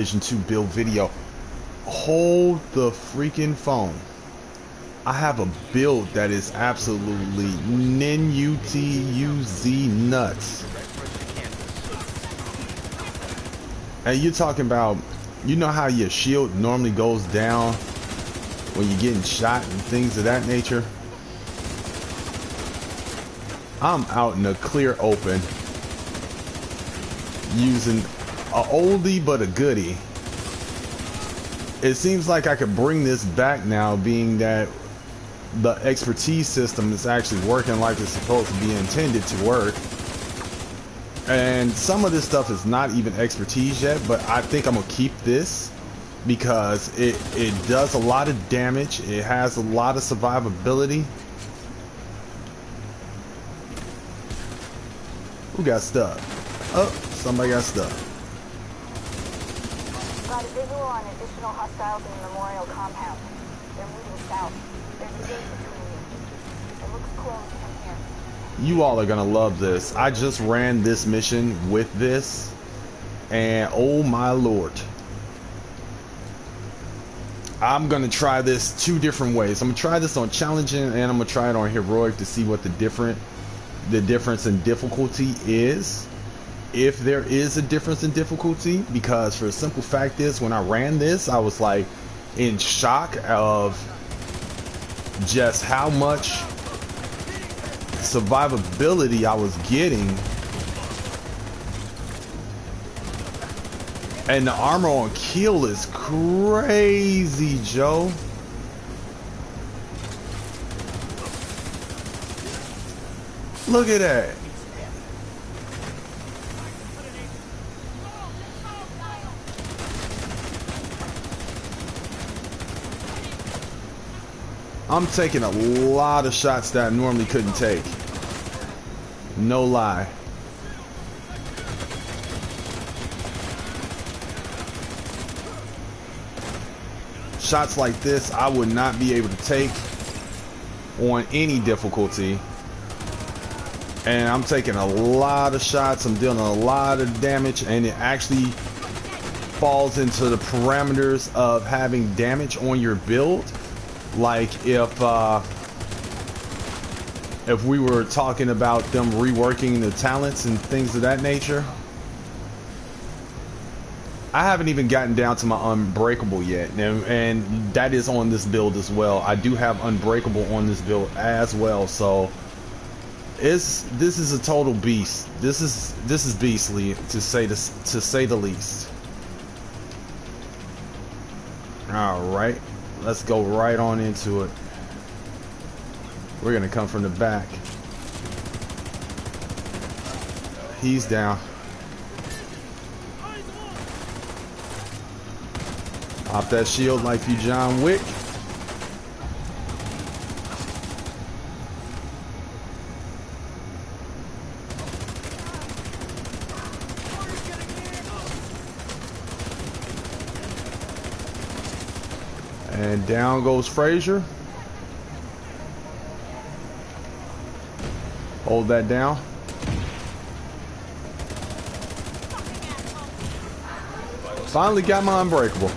to build video. Hold the freaking phone. I have a build that is absolutely NUTUZ nuts. And you're talking about, you know how your shield normally goes down when you're getting shot and things of that nature? I'm out in the clear open using a oldie but a goodie. It seems like I could bring this back now, being that the expertise system is actually working like it's supposed to be intended to work. And some of this stuff is not even expertise yet, but I think I'm gonna keep this because it does a lot of damage. It has a lot of survivability. Who got stuck? Oh, somebody got stuck. Got a visual on additional hostiles in the memorial compound. They're moving south. There's a gate between you. It looks closed from here. You all are gonna love this. I just ran this mission with this, and oh my lord. I'm gonna try this two different ways. I'm gonna try this on challenging, and I'm gonna try it on heroic to see what the difference in difficulty is, if there is a difference in difficulty. Because for a simple fact is, when I ran this, I was like in shock of just how much survivability I was getting, and the armor on kill is crazy, Joe. Look at that. I'm taking a lot of shots that I normally couldn't take. No lie. Shots like this I would not be able to take on any difficulty. And I'm taking a lot of shots. I'm dealing a lot of damage, and it actually falls into the parameters of having damage on your build. Like if we were talking about them reworking the talents and things of that nature. I haven't even gotten down to my unbreakable yet, and that is on this build as well. I do have unbreakable on this build as well, so this is a total beast. This is beastly to say the least. All right. Let's go right on into it. We're gonna come from the back. He's down. Pop that shield like you John Wick. And down goes Frazier. Hold that down. Finally got my unbreakable.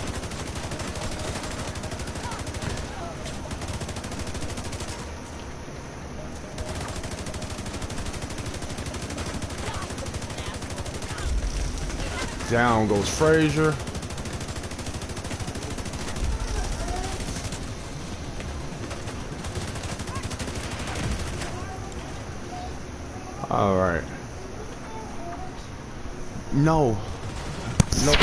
Down goes Frazier. All right. No. No.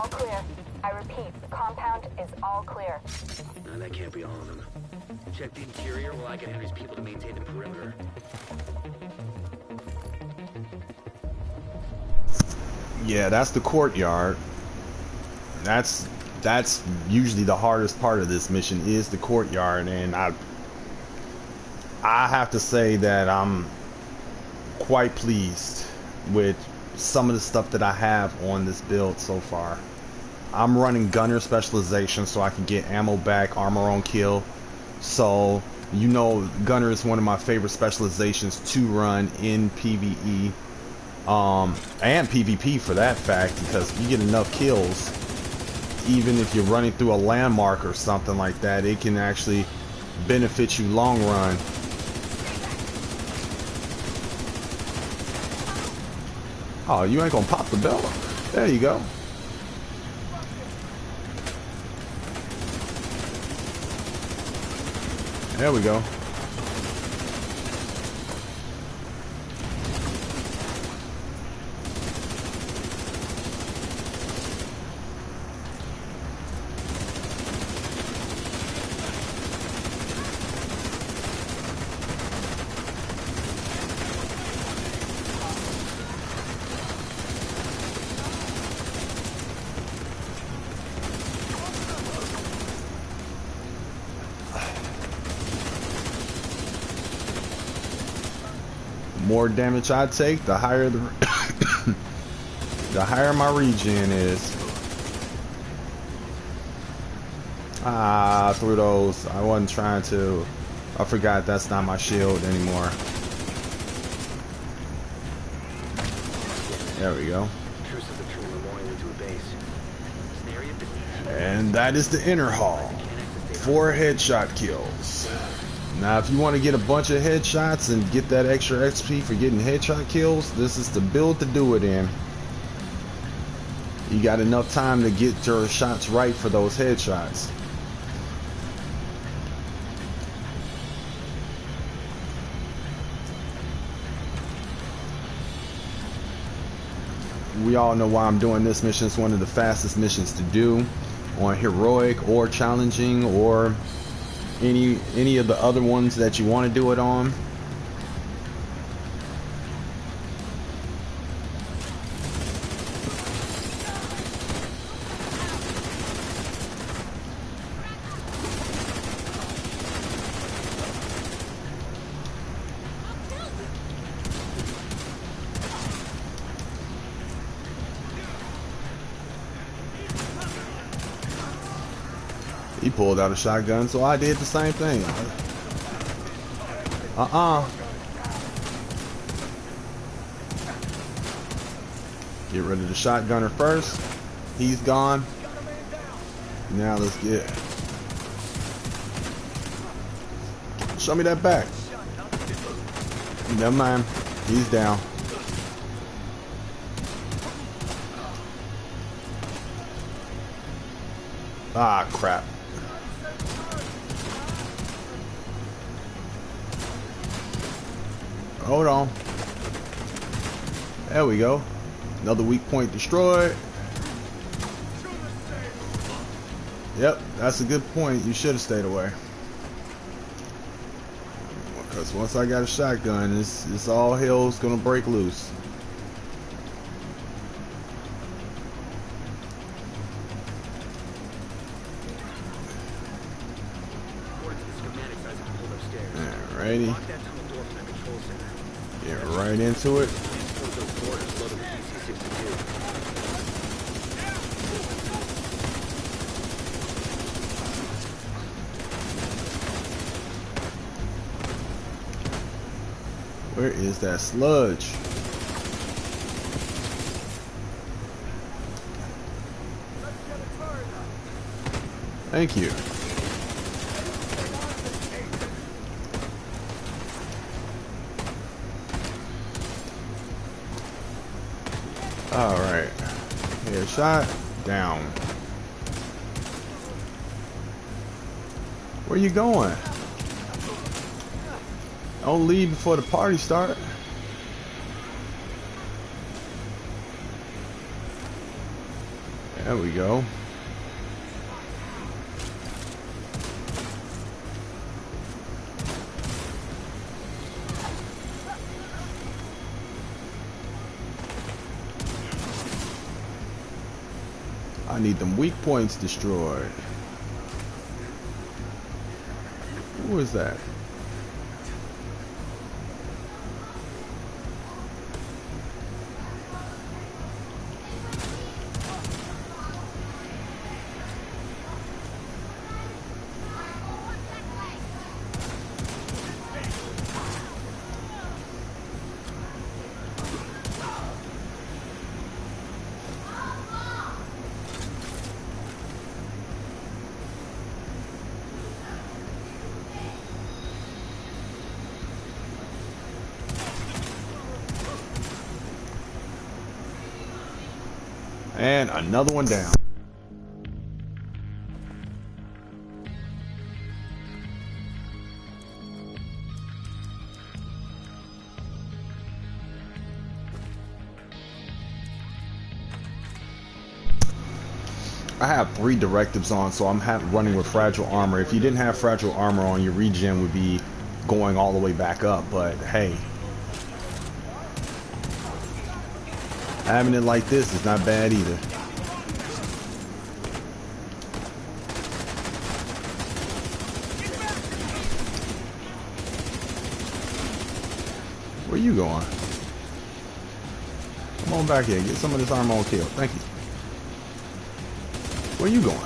all clear. I repeat, the compound is all clear. No, that can't be all of them. Check the interior while I get Henry's people to maintain the perimeter. Yeah, that's the courtyard. That's usually the hardest part of this mission is the courtyard, and I have to say that I'm quite pleased with some of the stuff that I have on this build so far. I'm running gunner specialization so I can get ammo back, armor on kill. So, you know, gunner is one of my favorite specializations to run in PvE. And PvP for that fact, because you get enough kills, even if you're running through a landmark or something like that, it can actually benefit you long run. Oh, you ain't gonna pop the bell? There you go. There we go. More damage I take, the higher the the higher my regen is. Ah, through those. I wasn't trying to. I forgot that's not my shield anymore. There we go. And that is the inner hall. 4 headshot kills. Now, if you want to get a bunch of headshots and get that extra XP for getting headshot kills, this is the build to do it in. You got enough time to get your shots right for those headshots. We all know why I'm doing this mission. It's one of the fastest missions to do on heroic or challenging or any of the other ones that you want to do it on. He pulled out a shotgun, so I did the same thing. Get rid of the shotgunner first. He's gone. Now let's get... Show me that back. Never mind. He's down. Ah, crap. Hold on. There we go. Another weak point destroyed. Yep, that's a good point. You should have stayed away. Because once I got a shotgun, it's all hell's gonna break loose. Alrighty. Get right into it. Where is that sludge? Thank you. All right, headshot down. Where you going? Don't leave before the party starts. There we go. I need them weak points destroyed. Who is that? And another one down. I have 3 directives on, so I'm running with fragile armor. If you didn't have fragile armor on, your regen would be going all the way back up, but hey. Having it like this is not bad either. Where you going? Come on back here. Get some of this armor on kill. Thank you. Where you going?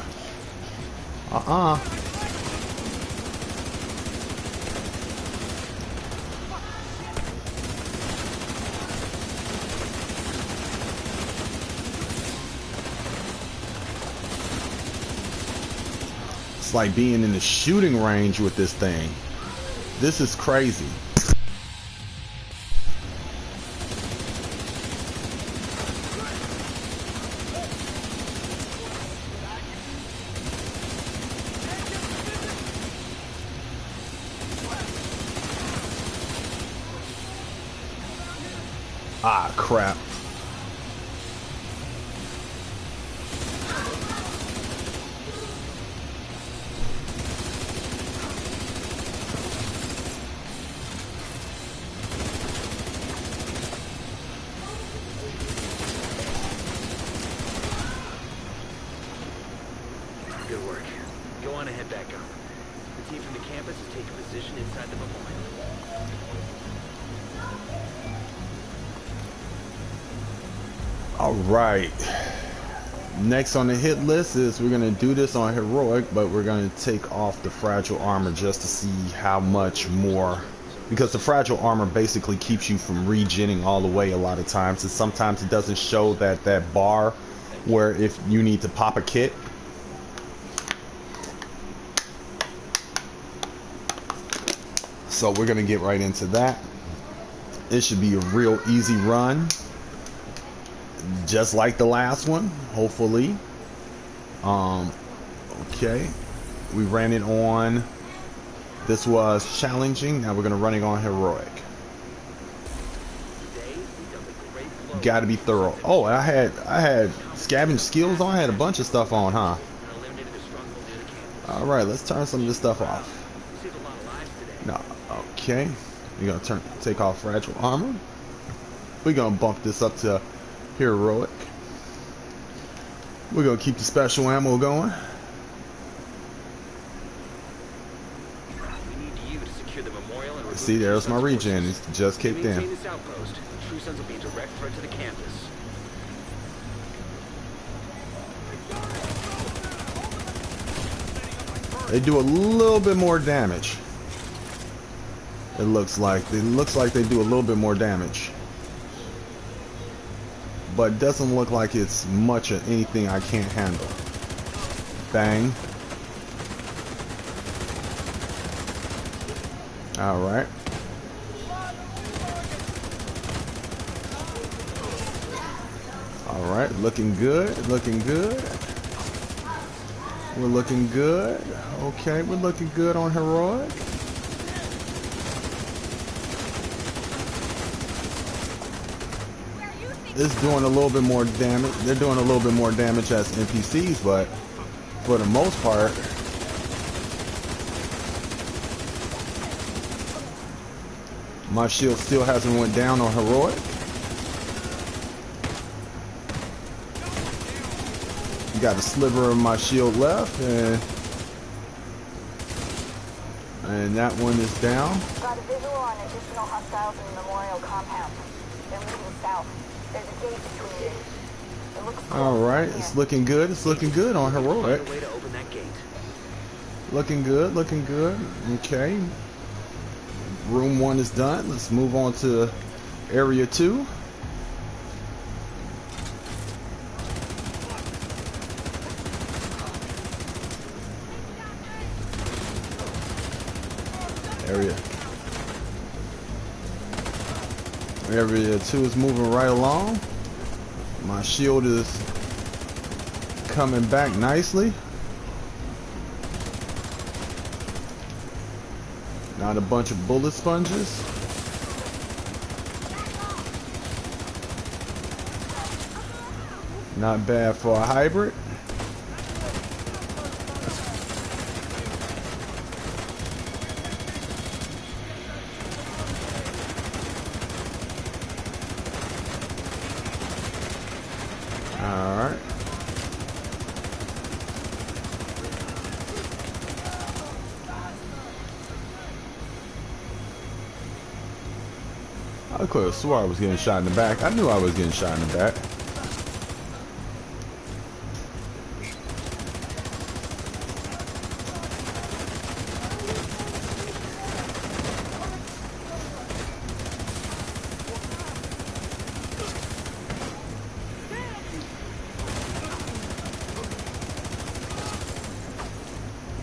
It's like being in the shooting range with this thing. This is crazy. Ah, crap. Good work. Go on and head back up. The team from the campus is taking position inside the memorial. All right. Next on the hit list is we're going to do this on heroic, but we're going to take off the fragile armor just to see how much more, because the fragile armor basically keeps you from regenning all the way a lot of times, and sometimes it doesn't show that bar where if you need to pop a kit. So we're going to get right into that. It should be a real easy run, just like the last one, hopefully. Okay, we ran it on, this was challenging, now we're gonna run it on heroic. Gotta be thorough. Oh, I had scavenge skills on, I had a bunch of stuff on, huh? All right, let's turn some of this stuff off. No, okay, we're gonna take off fragile armor. We're gonna bump this up to heroic. We're gonna keep the special ammo going. We need you to secure the memorial and See, there's my regen. It's just kicked in. Maintain this outpost. True Sons will be a direct threat to the campus. They do a little bit more damage. It looks like they do a little bit more damage. But it doesn't look like it's much of anything I can't handle. Bang. All right. All right, looking good, looking good. We're looking good. Okay, we're looking good on heroic. it's doing a little bit more damage. They're doing a little bit more damage as NPCs, but for the most part, my shield still hasn't went down on heroic. Got a sliver of my shield left, and that one is down. Got a visual on additional hostiles in the memorial compound. They're moving south. There's a gate between you. It looks close. All right, it's looking good. It's looking good on heroic. Find a way to open that gate. Looking good. Looking good. Okay. Room 1 is done. Let's move on to area 2. Area 2 is moving right along. My shield is coming back nicely. Not a bunch of bullet sponges. Not bad for a hybrid. Alright. I could have swore I was getting shot in the back. I knew I was getting shot in the back.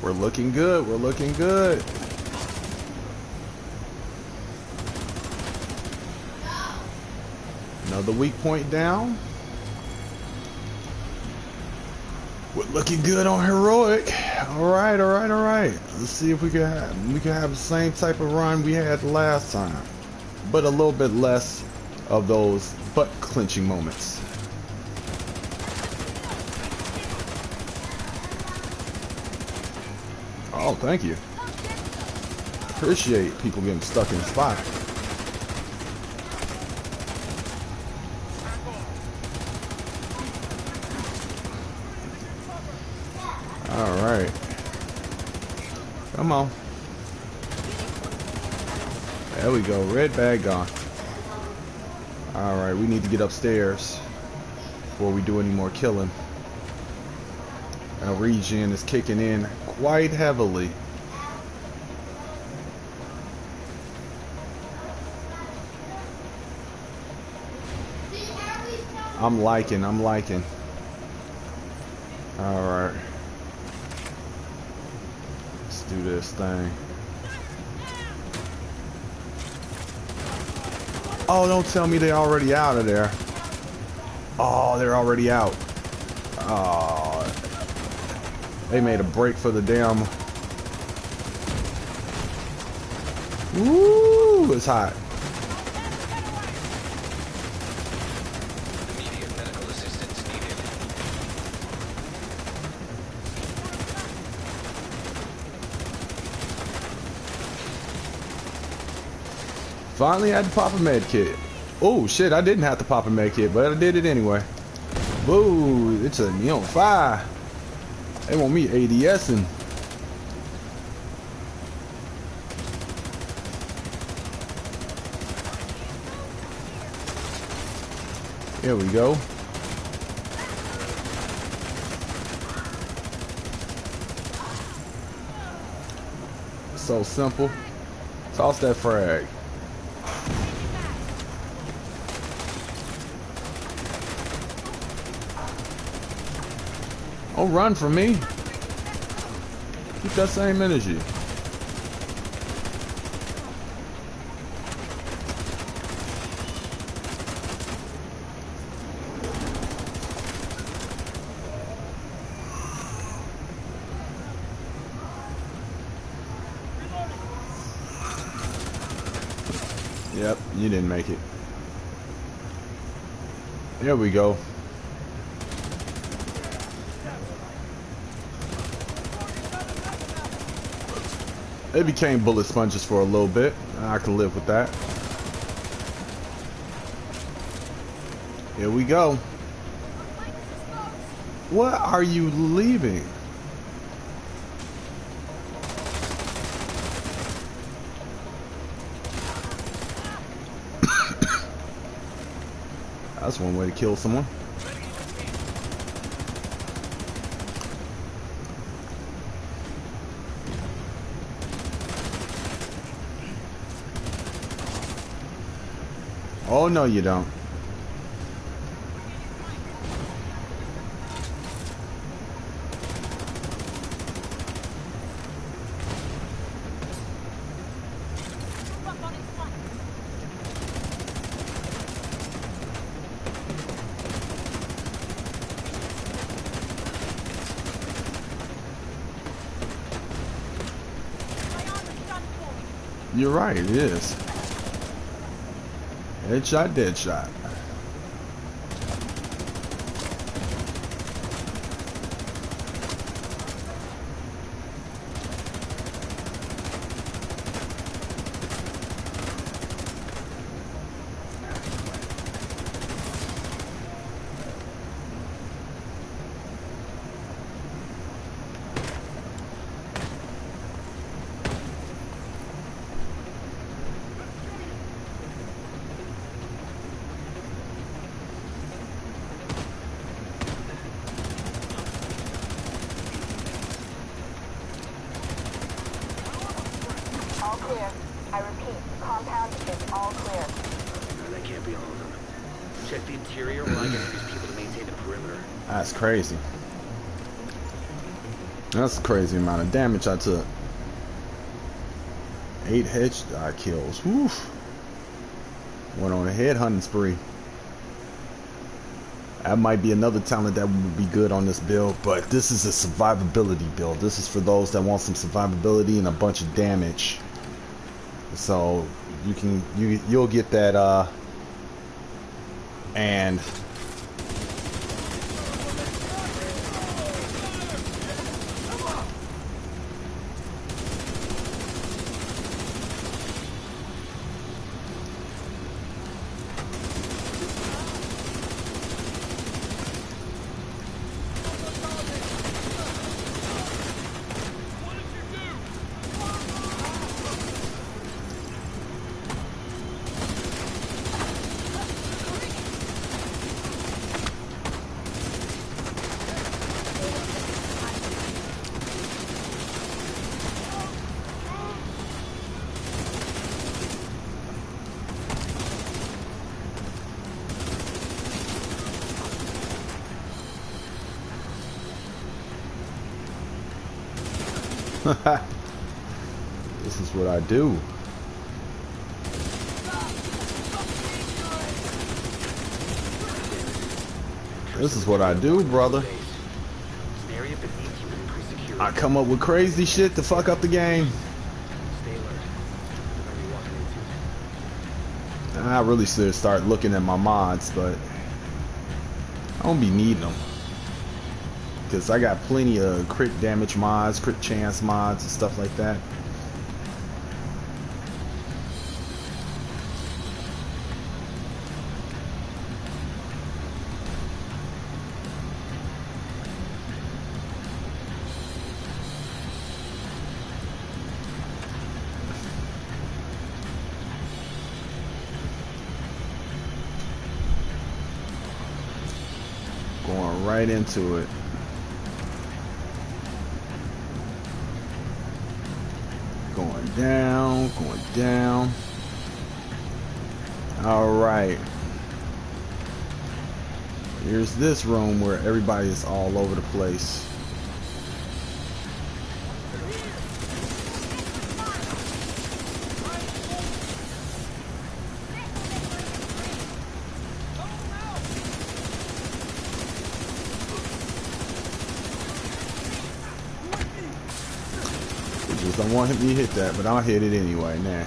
We're looking good. We're looking good. Another weak point down. We're looking good on heroic. All right, all right, all right. Let's see if we can have the same type of run we had last time, but a little bit less of those butt clenching moments. Oh, thank you. Appreciate people getting stuck in the spot. All right. Come on. There we go. Red bag gone. All right, we need to get upstairs before we do any more killing. Our regen is kicking in quite heavily. I'm liking. All right. Let's do this thing. Oh, don't tell me they're already out of there. Oh, they're already out. Oh. They made a break for the damn. Woo! It's hot. Immediate medical assistance needed. Finally had to pop a med kit. Oh shit! I didn't have to pop a med kit, but I did it anyway. Whoa! It's a neon fire. They want me ADSing. Here we go. So simple. Toss that frag. Don't run from me. Keep that same energy. Yep, you didn't make it. Here we go. They became bullet sponges for a little bit. I can live with that. Here we go. What are you leaving? That's one way to kill someone. Oh, no, you don't. You're right, it is. Headshot, dead shot. All clear. I repeat, compound is all clear. No, that can't be all of them. Check the interior while I get these people to maintain the perimeter. That's crazy. That's a crazy amount of damage I took. 8 headshot kills. Whew. Went on a headhunting spree. That might be another talent that would be good on this build, but this is a survivability build. This is for those that want some survivability and a bunch of damage. So you'll get that and this is what I do. This is what I do, brother. I come up with crazy shit to fuck up the game. I really should start looking at my mods, but I don't be needing them. Because I got plenty of crit damage mods, crit chance mods, and stuff like that. Going right into it. Going down, going down. All right. Here's this room where everybody is all over the place. Don't want me to hit that, but I'll hit it anyway. Nah.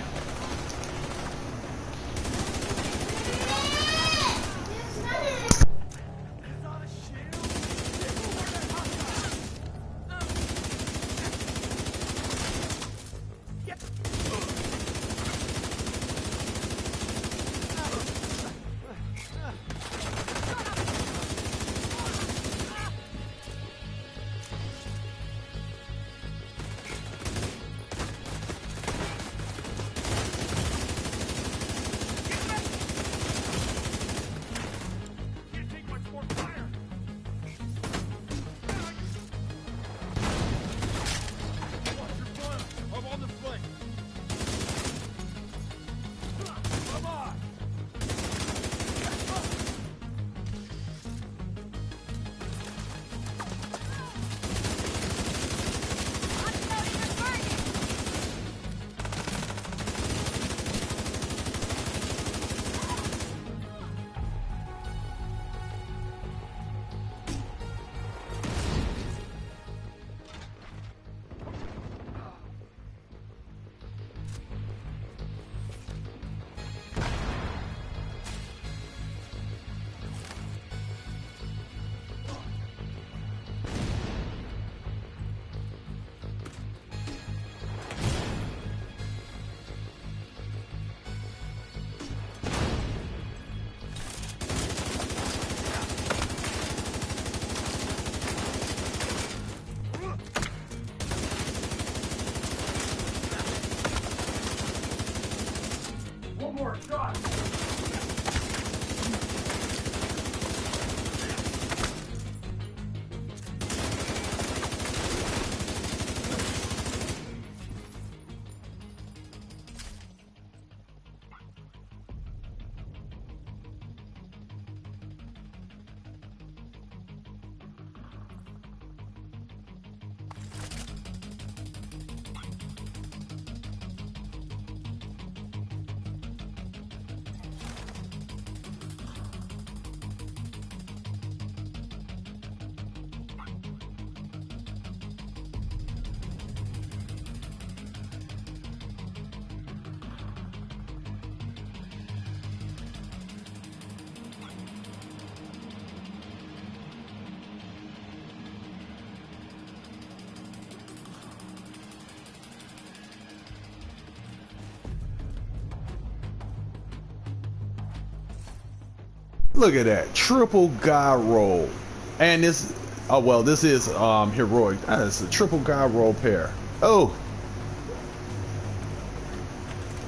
Look at that. Triple god roll. And this, oh well, this is heroic. That's a triple god roll pair. Oh,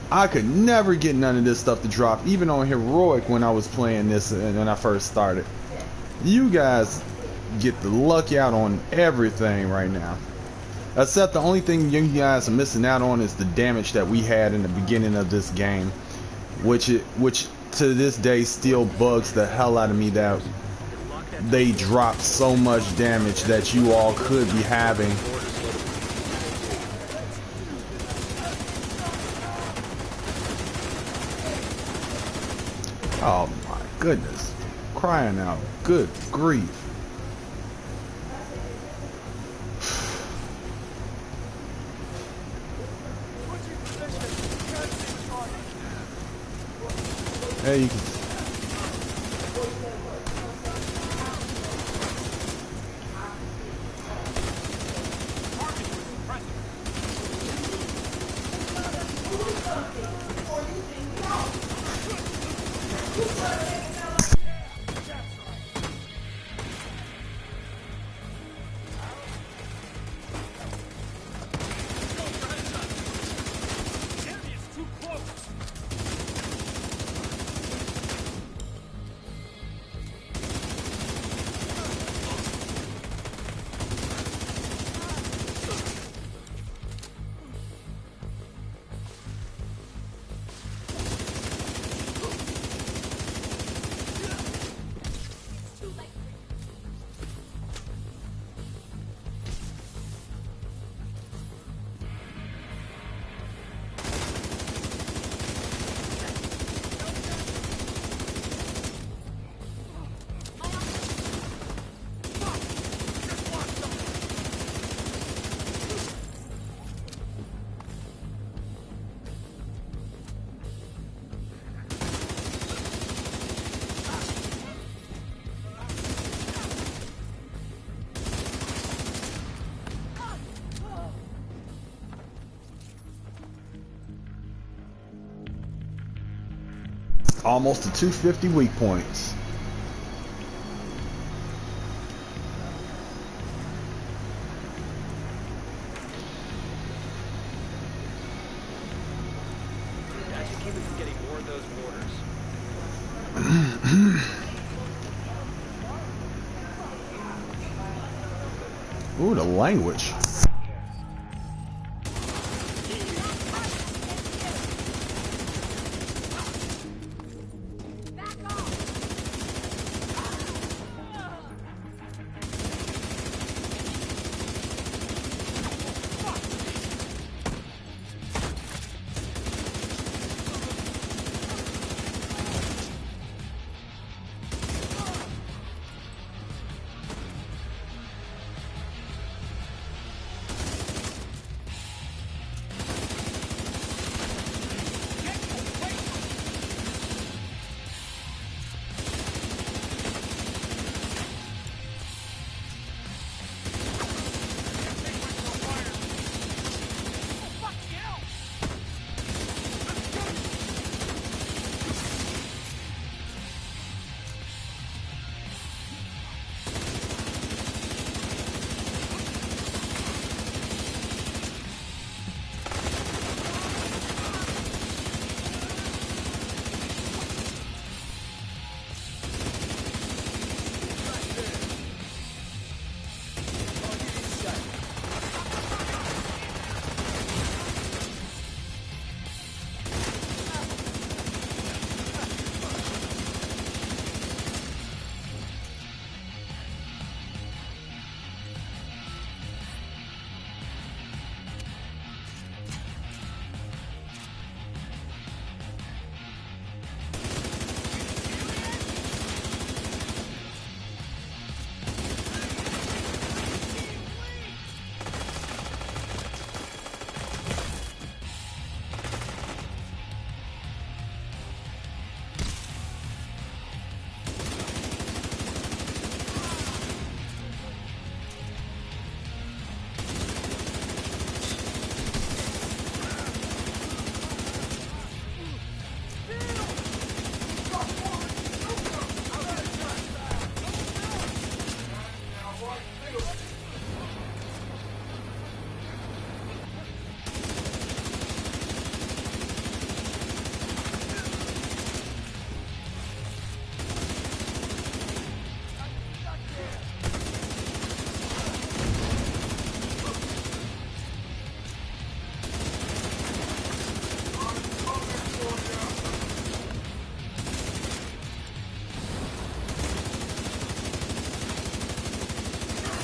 I could never get none of this stuff to drop, even on heroic when I was playing this and when I first started. You guys get the luck out on everything right now. Except the only thing you guys are missing out on is the damage that we had in the beginning of this game, which to this day still bugs the hell out of me, that they dropped so much damage that you all could be having. Oh my goodness, crying out, good grief. Hey, you can. Almost to 250 weak points. That should keep us from getting more of those mortars. Ooh, the language.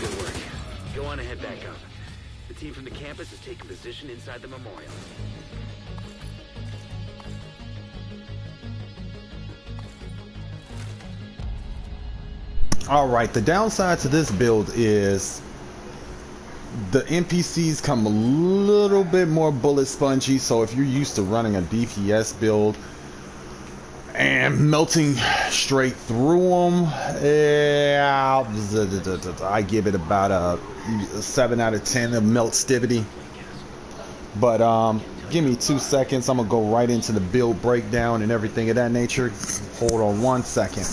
Good work. Go on and head back up. The team from the campus has taken position inside the memorial. All right, the downside to this build is the NPCs come a little bit more bullet spongy, so if you're used to running a DPS build and melting straight through them, yeah, I give it about a 7 out of 10 of meltstivity. But give me 2 seconds. I'm gonna go right into the build breakdown and everything of that nature. Hold on 1 second.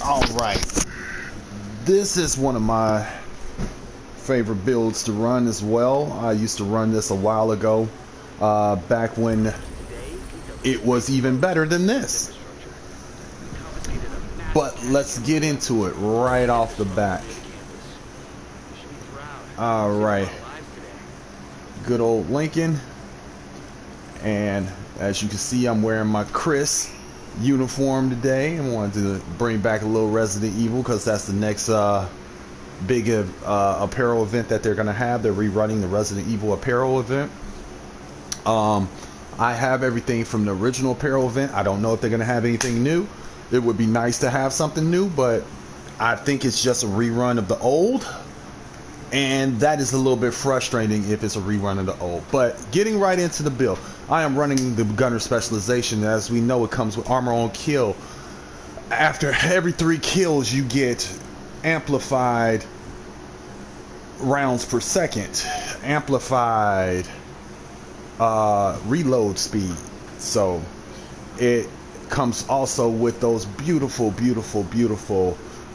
All right, this is one of my favorite builds to run as well. I used to run this a while ago, back when it was even better than this. But let's get into it right off the bat. All right, good old Lincoln, and as you can see, I'm wearing my Chris uniform today. I wanted to bring back a little Resident Evil because that's the next big apparel event that they're gonna have. They're rerunning the Resident Evil apparel event. I have everything from the original apparel event. I don't know if they're gonna have anything new. It would be nice to have something new, but I think it's just a rerun of the old, and that is a little bit frustrating if it's a rerun of the old. But getting right into the build, I am running the gunner specialization. As we know, it comes with armor on kill. After every 3 kills, you get amplified rounds per second, amplified reload speed. So it comes also with those beautiful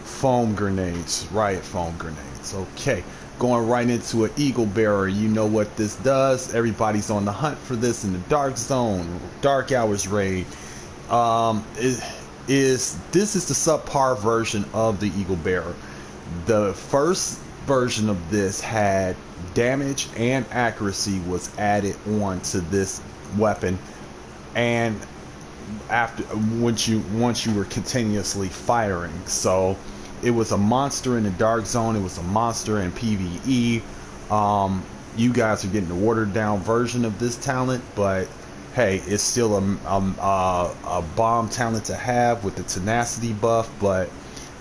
foam grenades, riot foam grenades. Okay, going right into an eagle bearer. You know what this does. Everybody's on the hunt for this in the dark zone, dark hours raid. This is the subpar version of the eagle bearer. The first version of this had damage and accuracy was added on to this weapon, and after once you were continuously firing. So it was a monster in the dark zone, it was a monster in PvE. You guys are getting the watered down version of this talent, but hey, it's still a bomb talent to have with the tenacity buff, but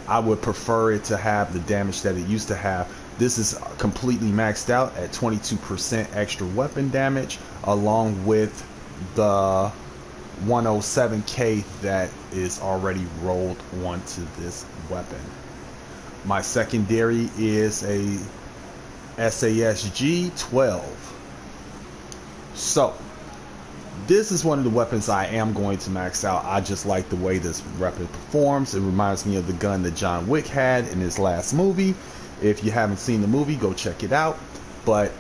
I would prefer it to have the damage that it used to have. This is completely maxed out at 22% extra weapon damage, along with the 107k that is already rolled onto this weapon. My secondary is a SASG 12. So this is one of the weapons I am going to max out. I just like the way this weapon performs. It reminds me of the gun that John Wick had in his last movie. If you haven't seen the movie, go check it out. But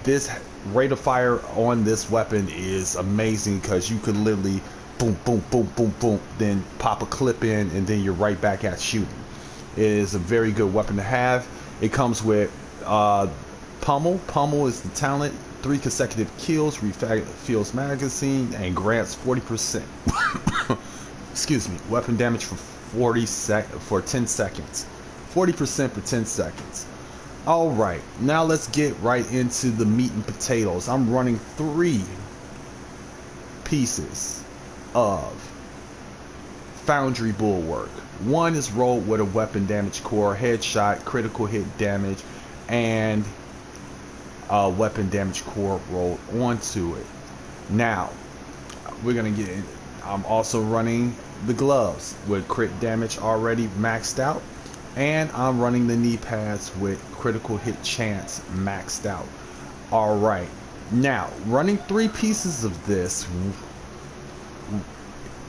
this rate of fire on this weapon is amazing because you could literally boom, boom, boom, boom, boom, then pop a clip in, and then you're right back at shooting. It is a very good weapon to have. It comes with Pummel. Pummel is the talent. 3 consecutive kills, refills magazine, and grants 40%. Excuse me. Weapon damage for 10 seconds. 40% for 10 seconds. All right, now let's get right into the meat and potatoes. I'm running 3 pieces of Foundry Bulwark. One is rolled with a weapon damage core, headshot, critical hit damage, and weapon damage core rolled onto it. Now we're gonna get in. I'm also running the gloves with crit damage already maxed out, and I'm running the knee pads with critical hit chance maxed out. All right, now running 3 pieces of this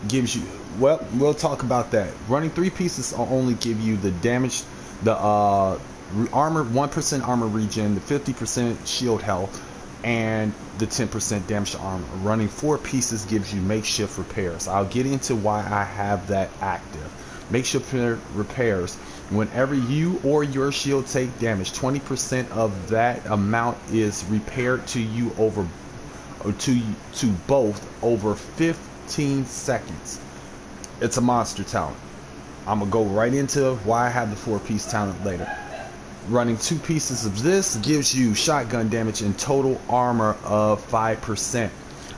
gives you, well, we'll talk about that. Running 3 pieces will only give you the damage, the armor, 1% armor regen, the 50% shield health, and the 10% damage to armor. Running 4 pieces gives you makeshift repairs. I'll get into why I have that active. Makeshift repairs. Whenever you or your shield take damage, 20% of that amount is repaired to you over to both over 15 seconds. It's a monster talent. I'm gonna go right into why I have the 4-piece talent later. Running 2 pieces of this gives you shotgun damage and total armor of 5%.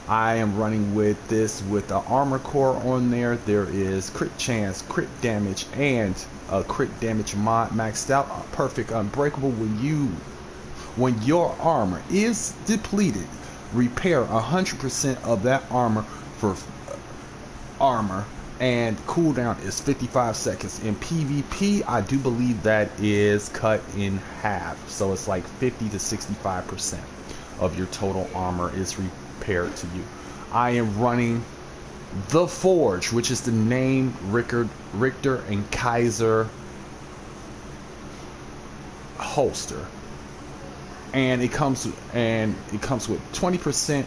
I am running with this with the armor core on there. There is crit chance, crit damage, and a crit damage mod maxed out. Perfect unbreakable. When your armor is depleted, repair 100% of that armor for armor, and cooldown is 55 seconds. In PvP, I do believe that is cut in half, so it's like 50 to 65% of your total armor is repaired to you. I am running the Forge, which is the name Richter and Kaiser holster, and it comes with 20%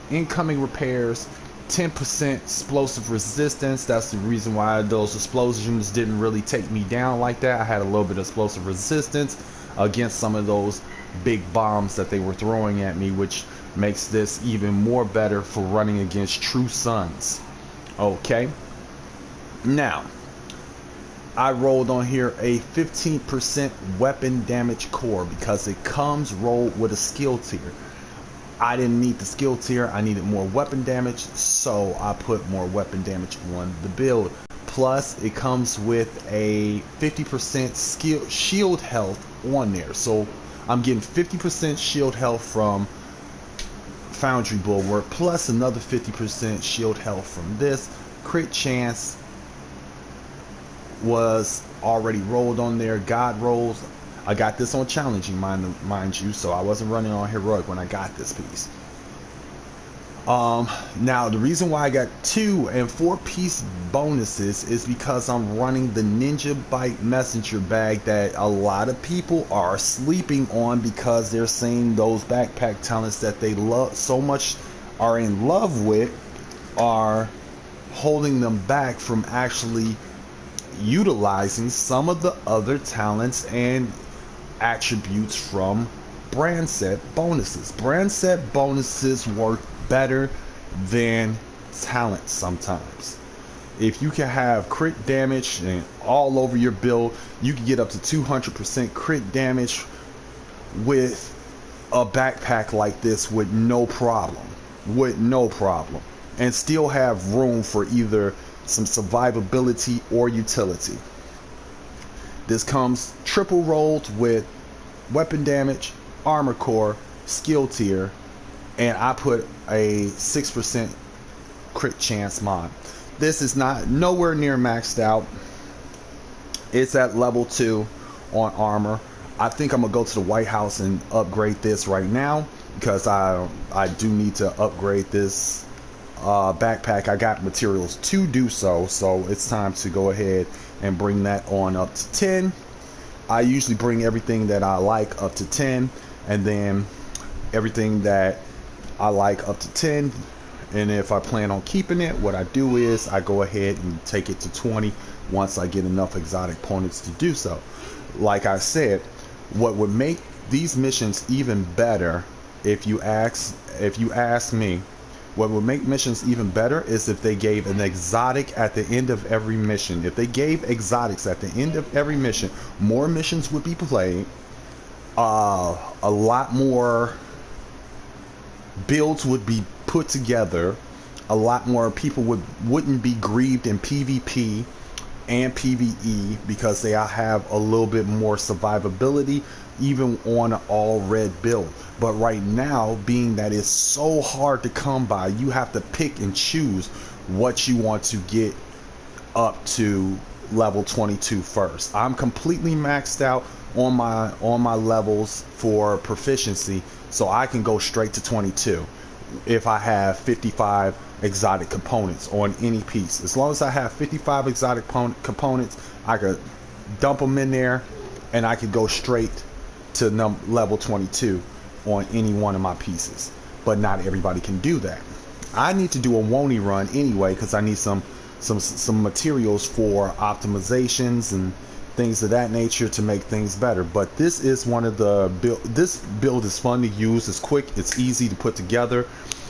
incoming repairs, 10% explosive resistance. That's the reason why those explosions didn't really take me down like that. I had a little bit of explosive resistance against some of those big bombs that they were throwing at me, which makes this even more better for running against true suns. Okay, now I rolled on here a 15% weapon damage core because it comes rolled with a skill tier. I didn't need the skill tier, I needed more weapon damage, so I put more weapon damage on the build. Plus, it comes with a 50% shield health on there, so I'm getting 50% shield health from Foundry Bulwark, plus another 50% shield health from this. Crit chance was already rolled on there. God rolls, I got this on challenging, mind you, so I wasn't running on heroic when I got this piece. Now the reason why I got 2 and 4-piece bonuses is because I'm running the Ninja Bite Messenger bag that a lot of people are sleeping on because they're saying those backpack talents that they love so much, are in love with, are holding them back from actually utilizing some of the other talents and attributes from brand set bonuses. Brand set bonuses work better than talent sometimes. If you can have crit damage and all over your build, you can get up to 200% crit damage with a backpack like this with no problem, and still have room for either some survivability or utility. This comes triple rolled with weapon damage, armor core, skill tier, and I put a 6% crit chance mod. This is nowhere near maxed out. It's at level 2 on armor. I think I'm gonna go to the White House and upgrade this right now because I do need to upgrade this backpack. I got materials to do so it's time to go ahead and bring that on up to 10. I usually bring everything that I like up to 10, and then everything that I like up to 10, and if I plan on keeping it, what I do is I go ahead and take it to 20 once I get enough exotic opponents to do so. Like I said, what would make these missions even better, if you ask me, what would make missions even better is if they gave an exotic at the end of every mission. If they gave exotics at the end of every mission, more missions would be played, a lot more builds would be put together, a lot more people wouldn't be grieved in PvP and PvE because they have a little bit more survivability even on an all red build. But right now, being that it's so hard to come by, you have to pick and choose what you want to get up to level 22 first. I'm completely maxed out on my levels for proficiency, so I can go straight to 22 if I have 55 exotic components on any piece. As long as I have 55 exotic components, I could dump them in there and I could go straight to level 22 on any one of my pieces, but not everybody can do that. I need to do a Woney run anyway because I need some materials for optimizations and things of that nature to make things better. But this is one of the this build is fun to use, it's quick, it's easy to put together.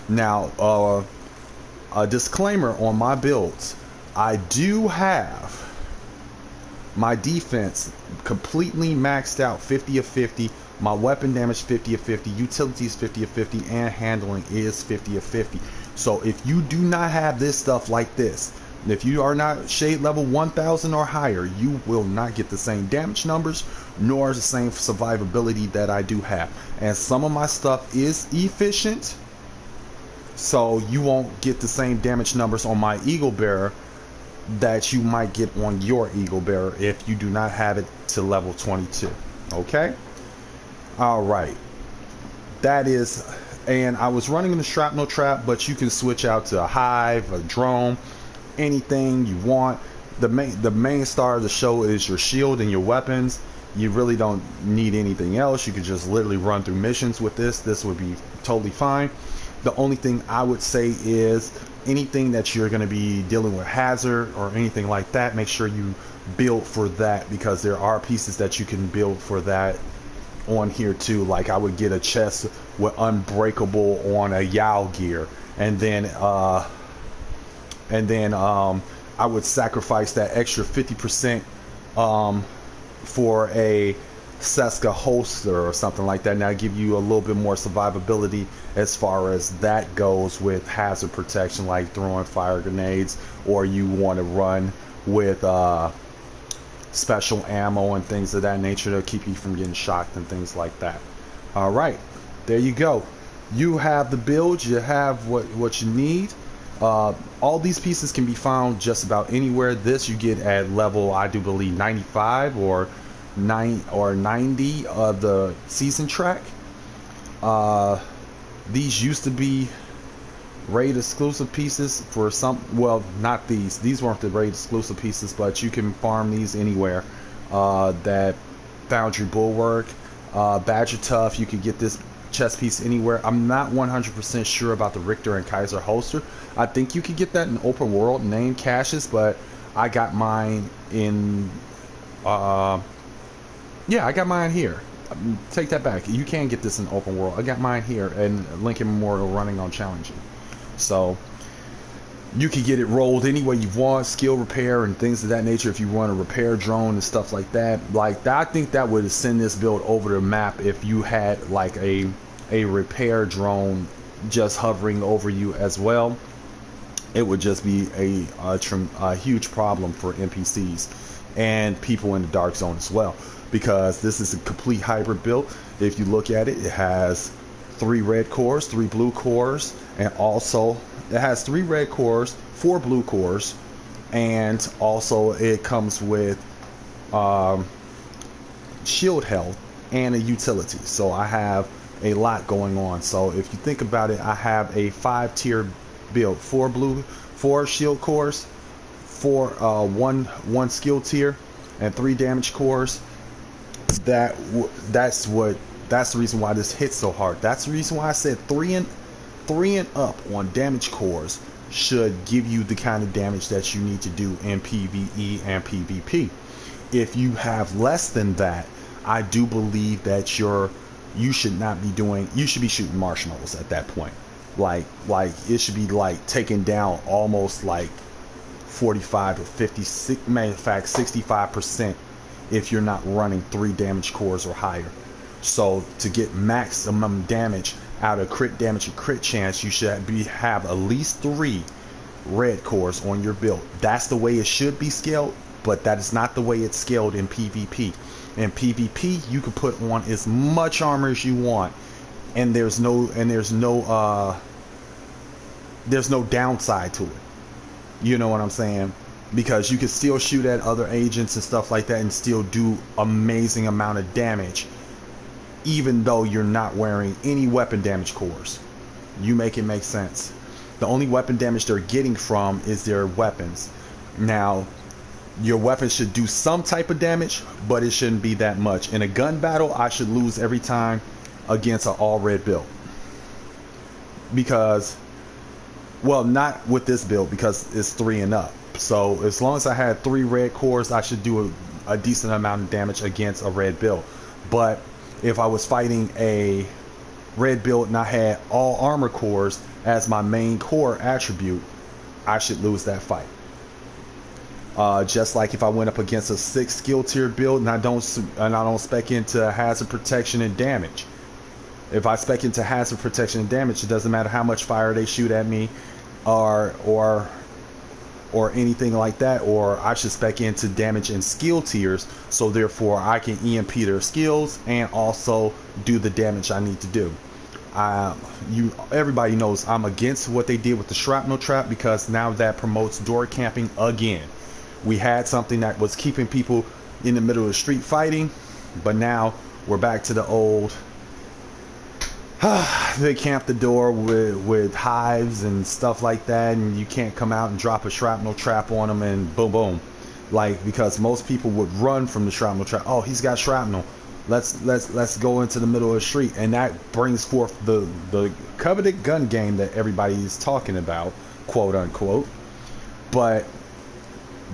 Now a disclaimer on my builds, I do have my defense completely maxed out 50 of 50, my weapon damage 50 of 50, utilities 50 of 50, and handling is 50 of 50. So if you do not have this stuff like this, if you are not shade level 1000 or higher, you will not get the same damage numbers nor the same survivability that I do have. And some of my stuff is efficient, so you won't get the same damage numbers on my Eagle Bearer that you might get on your Eagle Bearer if you do not have it to level 22. Okay? Alright. That is, and I was running in the shrapnel trap, but you can switch out to a hive, a drone, anything you want. The main star of the show is your shield and your weapons. You really don't need anything else. You could just literally run through missions with this. This would be totally fine. The only thing I would say is anything that you're going to be dealing with hazard or anything like that, make sure you build for that, because there are pieces that you can build for that on here too. Like I would get a chest with unbreakable on a Yao gear, and then I would sacrifice that extra 50% for a Seska holster or something like that. Now give you a little bit more survivability as far as that goes with hazard protection, like throwing fire grenades, or you want to run with special ammo and things of that nature to keep you from getting shocked and things like that. All right, there you go. You have the build, you have what you need. All these pieces can be found just about anywhere. This you get at level, I do believe, 95 or 90 of the season track. These used to be raid exclusive pieces for some, well, not these weren't the raid exclusive pieces, but you can farm these anywhere. That Foundry Bulwark, Badger Tough, you could get this chest piece anywhere. I'm not 100% sure about the Richter and Kaiser holster. I think you could get that in open world name caches, but I got mine in yeah, I got mine here. Take that back. You can get this in open world. I got mine here, and Lincoln Memorial running on challenging. So you can get it rolled any way you want, skill repair and things of that nature. If you want a repair drone and stuff like that, I think that would send this build over the map if you had like a repair drone just hovering over you as well. It would just be a huge problem for NPCs and people in the dark zone as well, because this is a complete hybrid build. If you look at it, it has 3 red cores, 3 blue cores, and also it has 3 red cores, 4 blue cores, and also it comes with shield health and a utility. So I have a lot going on. So if you think about it, I have a 5-tier build: 4 shield cores, 1 skill tier, and 3 damage cores. That's the reason why this hits so hard. That's the reason why I said 3 and up on damage cores should give you the kind of damage that you need to do in PvE and PvP. If you have less than that, I do believe that you should be shooting marshmallows at that point. Like it should be like taking down almost like 45 to 50, matter of fact 65%, if you're not running 3 damage cores or higher. So to get maximum damage out of crit damage and crit chance, you should have at least 3 red cores on your build. That's the way it should be scaled, but that is not the way it's scaled in PvP. In PvP, you can put on as much armor as you want, and there's no downside to it. You know what I'm saying? Because you can still shoot at other agents and stuff like that and still do amazing amount of damage, even though you're not wearing any weapon damage cores. You make it make sense. The only weapon damage they're getting from is their weapons. Now, your weapon should do some type of damage, but it shouldn't be that much. In a gun battle, I should lose every time against an all red build. Because, well, not with this build because it's 3 and up. So as long as I had 3 red cores, I should do a decent amount of damage against a red build. But if I was fighting a red build and I had all armor cores as my main core attribute, I should lose that fight. Just like if I went up against a 6 skill tier build and I don't spec into hazard protection and damage. If I spec into hazard protection and damage, it doesn't matter how much fire they shoot at me, or anything like that. Or I should spec into damage and skill tiers, so therefore I can EMP their skills and also do the damage I need to do. Everybody knows I'm against what they did with the shrapnel trap, because now that promotes door camping again. We had something that was keeping people in the middle of the street fighting, but now we're back to the old. They camp the door with hives and stuff like that, and you can't come out and drop a shrapnel trap on them and boom boom, like, because most people would run from the shrapnel trap. Oh, he's got shrapnel, let's go into the middle of the street, and that brings forth the coveted gun game that everybody is talking about, quote unquote. But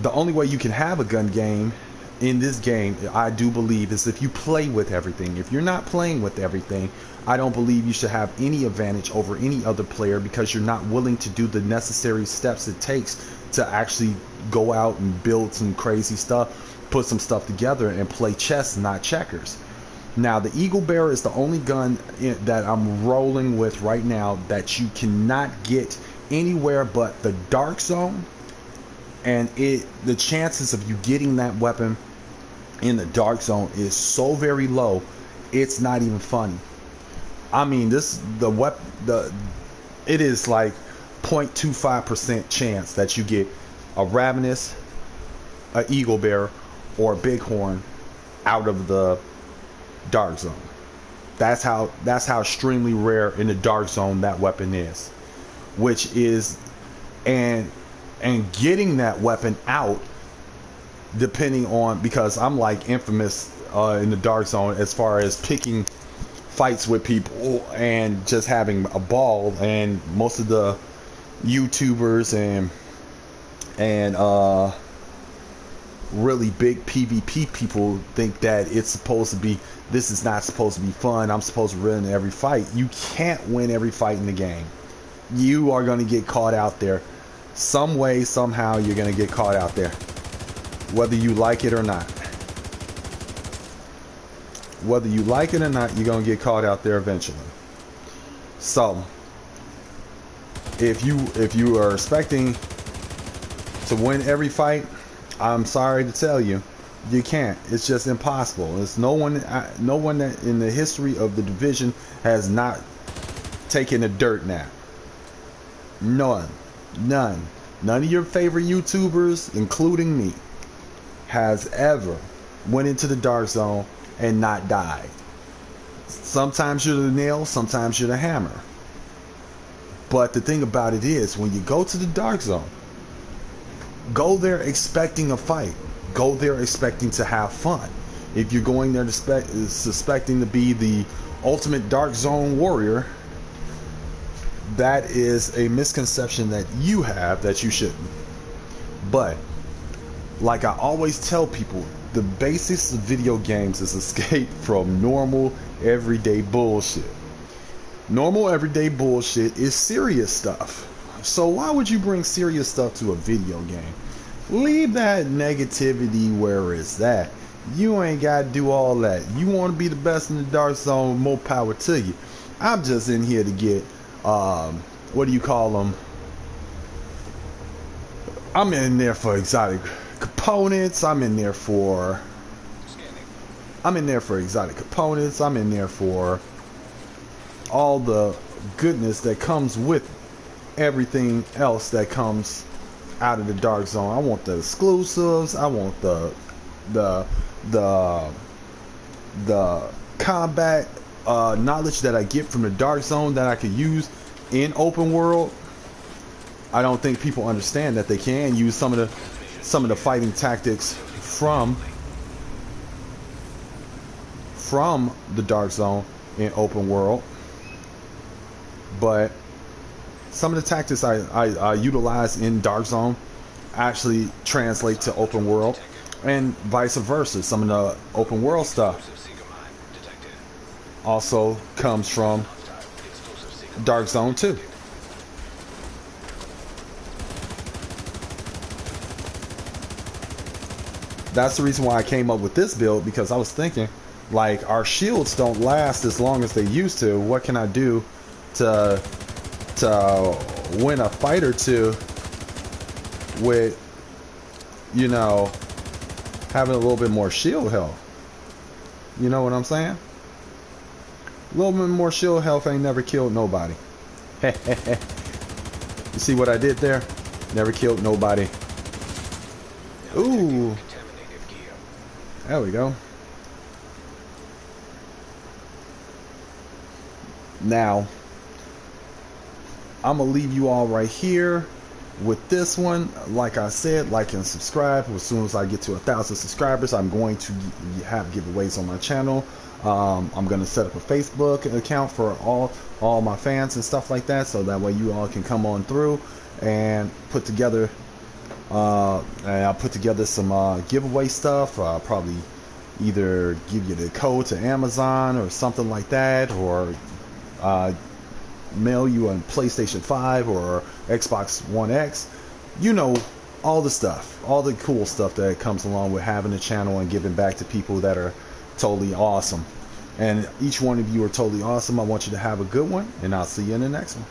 the only way you can have a gun game in this game, I do believe, is if you play with everything. If you're not playing with everything, I don't believe you should have any advantage over any other player, because you're not willing to do the necessary steps it takes to actually go out and build some crazy stuff, put some stuff together, and play chess, not checkers. Now, the Eagle Bearer is the only gun that I'm rolling with right now that you cannot get anywhere but the Dark Zone, and the chances of you getting that weapon in the Dark Zone is so very low, it's not even funny. I mean, it is like 0.25% chance that you get a Ravenous, a Eagle Bearer, or a Bighorn out of the Dark Zone. That's how extremely rare in the Dark Zone that weapon is. Which is, and getting that weapon out, depending on, because I'm like infamous in the Dark Zone as far as picking fights with people and just having a ball, and most of the YouTubers and really big PvP people think that it's supposed to be, this is not supposed to be fun, I'm supposed to win every fight. You can't win every fight in the game. You are going to get caught out there some way, somehow. You're going to get caught out there, whether you like it or not. Whether you like it or not, you're going to get caught out there eventually. So if you are expecting to win every fight, I'm sorry to tell you, you can't. It's just impossible. It's no one that in the history of the division has not taken a dirt nap. None of your favorite YouTubers, including me, has ever went into the Dark Zone and not died. Sometimes you're the nail, sometimes you're the hammer. But the thing about it is, when you go to the Dark Zone, go there expecting a fight. Go there expecting to have fun. If you're going there suspecting to be the ultimate Dark Zone warrior, that is a misconception that you have, that you shouldn't. But like I always tell people, the basics of video games is escape from normal everyday bullshit. Normal everyday bullshit is serious stuff. So why would you bring serious stuff to a video game? Leave that negativity where it's at. You ain't got to do all that. You want to be the best in the Dark Zone, more power to you. I'm just in here to get what do you call them? I'm in there for exotic components. I'm in there for exotic components. I'm in there for all the goodness that comes with everything else that comes out of the Dark Zone. I want the exclusives. I want the combat knowledge that I get from the Dark Zone that I could use in open world. I don't think people understand that they can use some of the fighting tactics from the Dark Zone in open world, but some of the tactics I utilize in Dark Zone actually translate to open world, and vice versa. Some of the open world stuff also comes from Dark Zone too. That's the reason why I came up with this build, because I was thinking, like, our shields don't last as long as they used to. What can I do to win a fight or two with, you know, having a little bit more shield health? You know what I'm saying? A little bit more shield health ain't never killed nobody. You see what I did there? Never killed nobody. Ooh. There we go. Now, I'm gonna leave you all right here with this one. Like I said, like and subscribe. As soon as I get to 1,000 subscribers, I'm going to have giveaways on my channel. I'm gonna set up a Facebook account for all my fans and stuff like that, so that way you all can come on through and put together. And I'll put together some giveaway stuff. I'll probably either give you the code to Amazon or something like that, or mail you a PlayStation 5 or Xbox One X. You know, all the stuff, all the cool stuff that comes along with having a channel and giving back to people that are totally awesome. And each one of you are totally awesome. I want you to have a good one, and I'll see you in the next one.